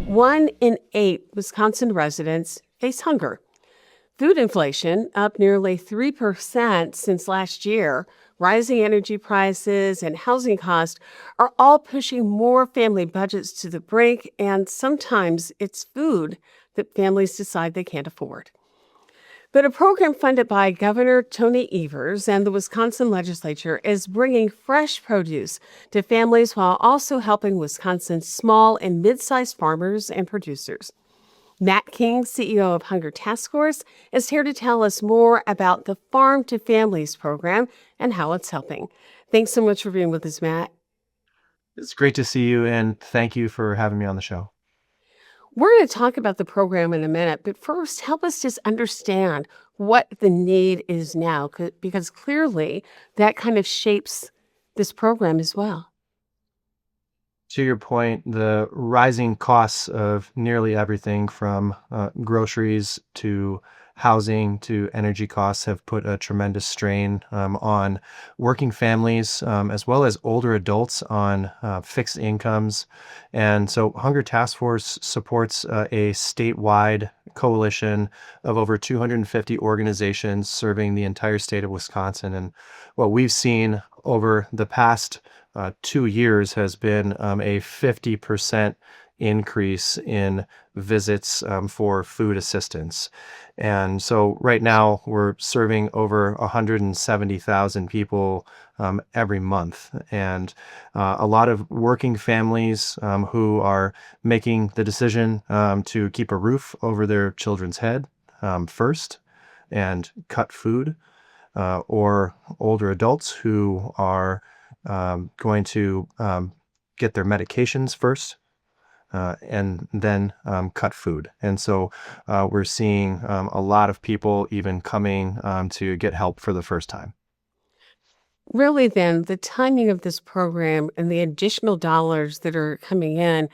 One in 8 Wisconsin residents face hunger. Food inflation up nearly 3% since last year. Rising energy prices and housing costs are all pushing more family budgets to the brink, and sometimes it's food that families decide they can't afford. But a program funded by Governor Tony Evers and the Wisconsin legislature is bringing fresh produce to families while also helping Wisconsin's small and mid sized farmers and producers. Matt King, CEO of Hunger Task Force, is here to tell us more about the Farm to Families program and how it's helping. Thanks so much for being with us, Matt. It's great to see you, and thank you for having me on the show. We're going to talk about the program in a minute, but first, help us just understand what the need is now, because clearly that kind of shapes this program as well. To your point, the rising costs of nearly everything from groceries to housing to energy costs have put a tremendous strain on working families as well as older adults on fixed incomes. And so Hunger Task Force supports a statewide coalition of over 250 organizations serving the entire state of Wisconsin. And what we've seen over the past 2 years has been a 50% increase in visits for food assistance. And so right now we're serving over 170,000 people every month. And a lot of working families who are making the decision to keep a roof over their children's head first and cut food, or older adults who are going to get their medications first and then cut food. And so we're seeing a lot of people even coming to get help for the first time. Really, then, the timing of this program and the additional dollars that are coming in,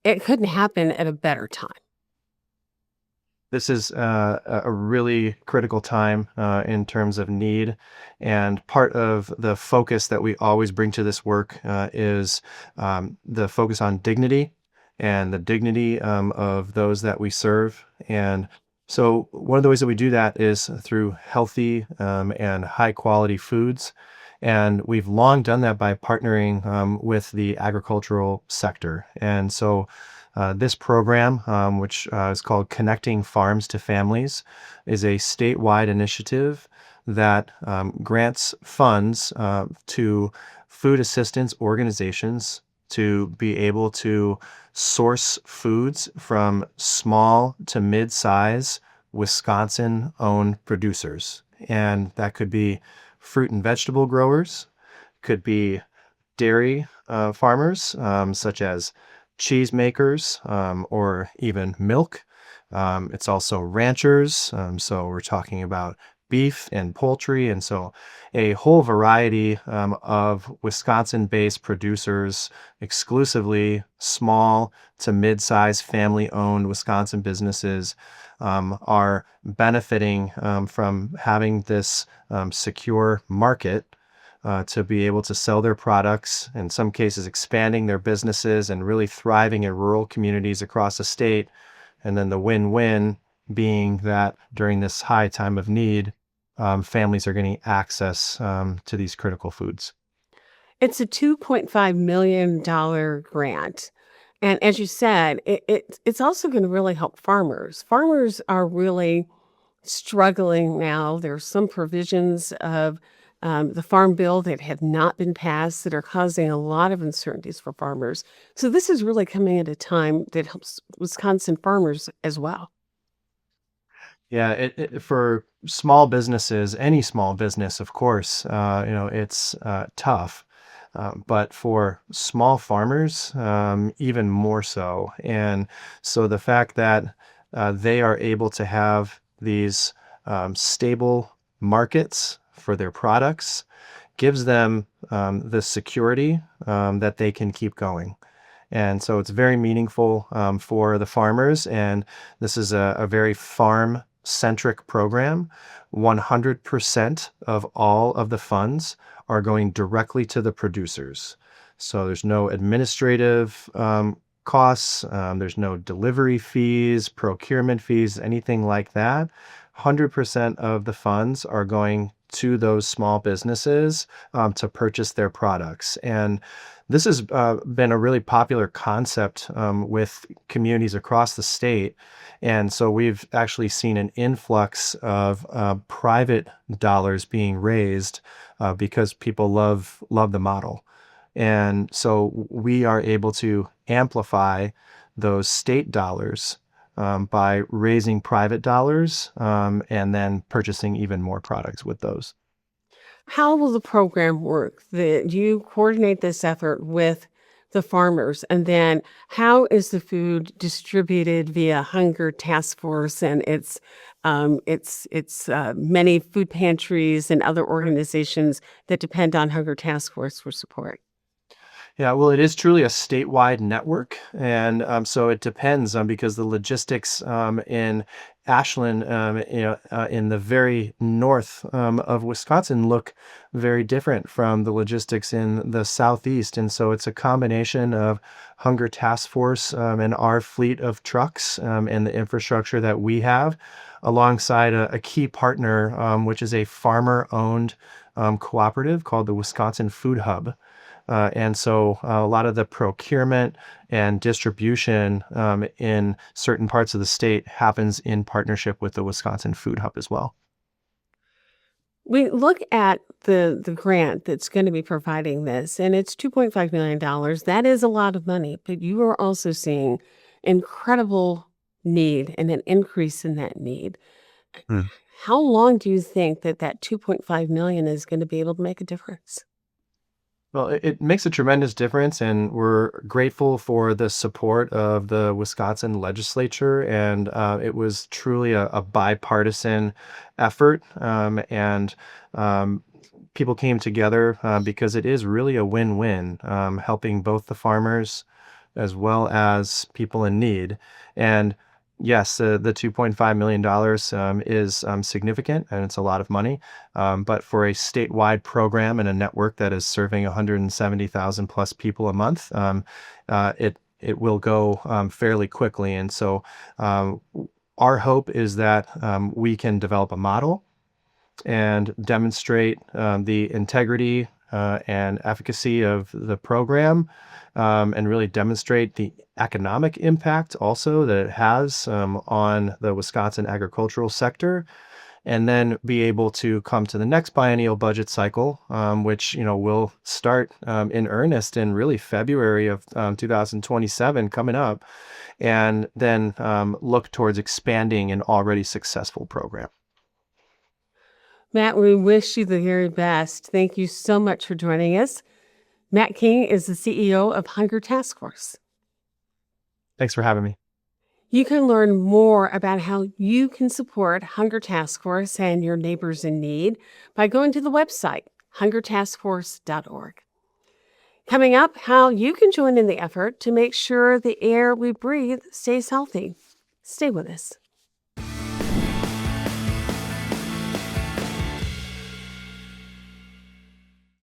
it couldn't happen at a better time. This is a really critical time in terms of need. And part of the focus that we always bring to this work is the focus on dignity and the dignity of those that we serve. And so one of the ways that we do that is through healthy and high quality foods. And we've long done that by partnering with the agricultural sector. And so this program, which is called Connecting Farms to Families, is a statewide initiative that grants funds to food assistance organizations to be able to source foods from small to mid-size Wisconsin-owned producers. And that could be fruit and vegetable growers, could be dairy farmers, such as cheese makers, or even milk. It's also ranchers. So we're talking about beef and poultry. And so a whole variety of Wisconsin-based producers, exclusively small to mid-sized family-owned Wisconsin businesses, are benefiting from having this secure market to be able to sell their products, in some cases expanding their businesses and really thriving in rural communities across the state. And then the win-win being that during this high time of need, families are getting access to these critical foods. It's a $2.5 million grant. And as you said, it's also going to really help farmers. Farmers are really struggling now. There's some provisions of the Farm Bill that have not been passed that are causing a lot of uncertainties for farmers. So this is really coming at a time that helps Wisconsin farmers as well. Yeah, for small businesses, any small business, of course, it's tough. But for small farmers, even more so. And so the fact that they are able to have these stable markets for their products gives them the security that they can keep going. And so it's very meaningful for the farmers. And this is a very farm-centric program. 100% of all of the funds are going directly to the producers. So there's no administrative costs. There's no delivery fees, procurement fees, anything like that. 100% of the funds are going to those small businesses to purchase their products. And this has been a really popular concept with communities across the state. And so we've actually seen an influx of private dollars being raised because people love the model. And so we are able to amplify those state dollars by raising private dollars and then purchasing even more products with those. How will the program work? You coordinate this effort with the farmers, and then how is the food distributed via Hunger Task Force and its many food pantries and other organizations that depend on Hunger Task Force for support? Yeah, well, it is truly a statewide network, and so it depends because the logistics in Ashland, in the very north of Wisconsin, look very different from the logistics in the southeast, and so it's a combination of Hunger Task Force and our fleet of trucks and the infrastructure that we have, alongside a key partner, which is a farmer-owned cooperative called the Wisconsin Food Hub. And so a lot of the procurement and distribution in certain parts of the state happens in partnership with the Wisconsin Food Hub as well. We look at the grant that's going to be providing this, and it's $2.5 million. That is a lot of money, but you are also seeing incredible need and an increase in that need. How long do you think that 2.5 million is going to be able to make a difference? Well, it makes a tremendous difference, and we're grateful for the support of the Wisconsin legislature. And it was truly a bipartisan effort, and people came together because it is really a win-win, helping both the farmers as well as people in need. And yes, the $2.5 million is significant and it's a lot of money. But for a statewide program and a network that is serving 170,000 plus people a month, it will go fairly quickly. And so our hope is that we can develop a model and demonstrate the integrity and efficacy of the program, and really demonstrate the economic impact also that it has on the Wisconsin agricultural sector, and then be able to come to the next biennial budget cycle, which will start in earnest in really February of 2027 coming up, and then look towards expanding an already successful program. Matt, we wish you the very best. Thank you so much for joining us. Matt King is the CEO of Hunger Task Force. Thanks for having me. You can learn more about how you can support Hunger Task Force and your neighbors in need by going to the website, hungertaskforce.org. Coming up, how you can join in the effort to make sure the air we breathe stays healthy. Stay with us.